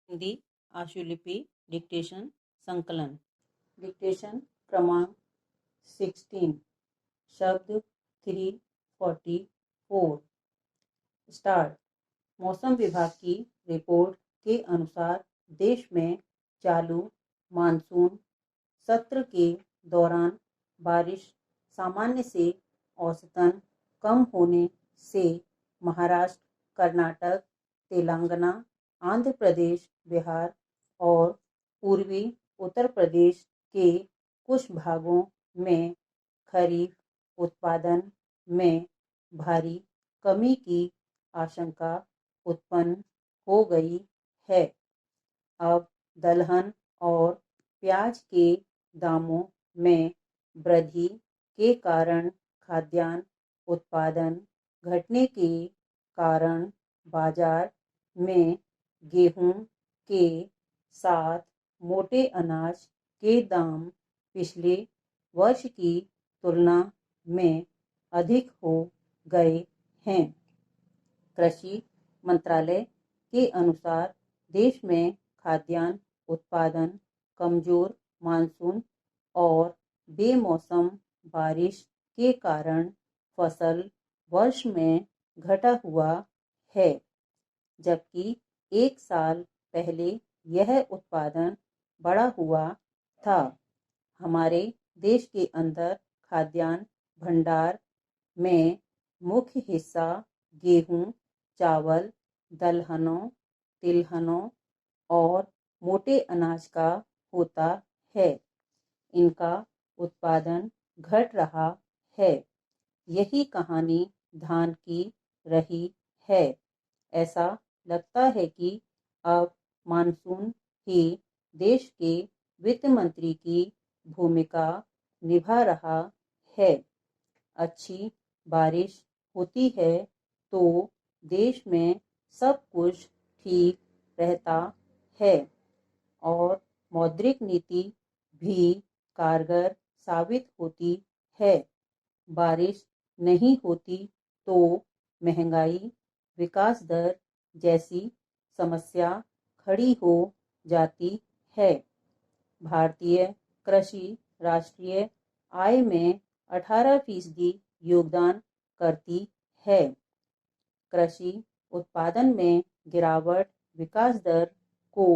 Hindi आशुलिपि dictation संकलन। Dictation क्रमांक 16 शब्द 344। स्टार्ट। मौसम विभाग की रिपोर्ट के अनुसार देश में चालू मानसून सत्र के दौरान बारिश सामान्य से औसतन कम होने से महाराष्ट्र, कर्नाटक, तेलंगाना, आंध्र प्रदेश, बिहार और पूर्वी उत्तर प्रदेश के कुछ भागों में खरीफ उत्पादन में भारी कमी की आशंका उत्पन्न हो गई है। अब दलहन और प्याज के दामों में वृद्धि के कारण खाद्यान्न उत्पादन घटने के कारण बाजार में गेहूं के साथ मोटे अनाज के दाम पिछले वर्ष की तुलना में अधिक हो गए हैं। कृषि मंत्रालय के अनुसार देश में खाद्यान्न उत्पादन कमजोर मानसून और बेमौसम बारिश के कारण फसल वर्ष में घटा हुआ है, जबकि एक साल पहले यह उत्पादन बढ़ा हुआ था। हमारे देश के अंदर खाद्यान्न भंडार में मुख्य हिस्सा गेहूं, चावल, दलहनों, तिलहनों और मोटे अनाज का होता है। इनका उत्पादन घट रहा है। यही कहानी धान की रही है। ऐसा लगता है कि अब मानसून ही देश के वित्त मंत्री की भूमिका निभा रहा है। अच्छी बारिश होती है तो देश में सब कुछ ठीक रहता है और मौद्रिक नीति भी कारगर साबित होती है। बारिश नहीं होती तो महंगाई, विकास दर जैसी समस्या खड़ी हो जाती है। भारतीय कृषि राष्ट्रीय आय में 18% योगदान करती है। कृषि उत्पादन में गिरावट विकास दर को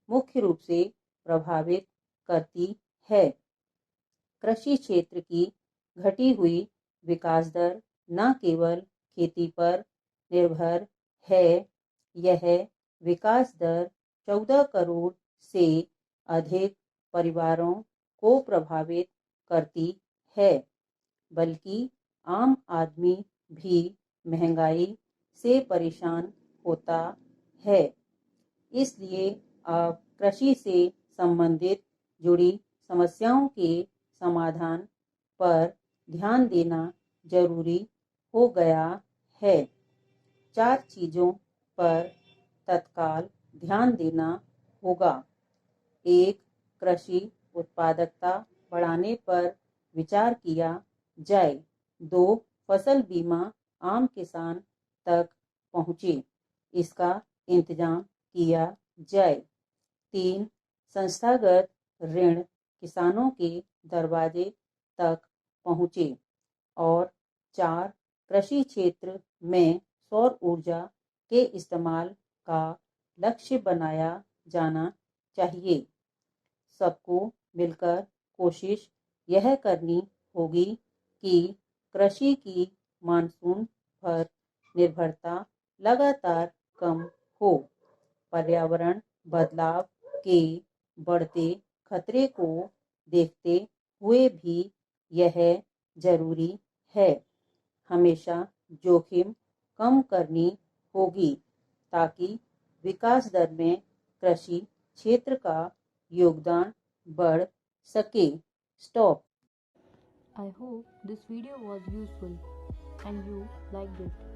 मुख्य रूप से प्रभावित करती है। कृषि क्षेत्र की घटी हुई विकास दर न केवल खेती पर निर्भर है, यह विकास दर 14 करोड़ से अधिक परिवारों को प्रभावित करती है, बल्कि आम आदमी भी महंगाई से परेशान होता है। इसलिए अब कृषि से संबंधित जुड़ी समस्याओं के समाधान पर ध्यान देना जरूरी हो गया है। 4 चीजों पर तत्काल ध्यान देना होगा। 1. कृषि उत्पादकता बढ़ाने पर विचार किया जाए। 2. फसल बीमा आम किसान तक पहुँचे, इसका इंतजाम किया जाए। 3. संस्थागत ऋण किसानों के दरवाजे तक पहुँचे। और 4. कृषि क्षेत्र में सौर ऊर्जा के इस्तेमाल का लक्ष्य बनाया जाना चाहिए। सबको मिलकर कोशिश यह करनी होगी कि कृषि की मानसून पर निर्भरता लगातार कम हो। पर्यावरण बदलाव के बढ़ते खतरे को देखते हुए भी यह जरूरी है। हमेशा जोखिम कम करनी होगी ताकि विकास दर में कृषि क्षेत्र का योगदान बढ़ सके। Stop. I hope this video was useful and you liked it.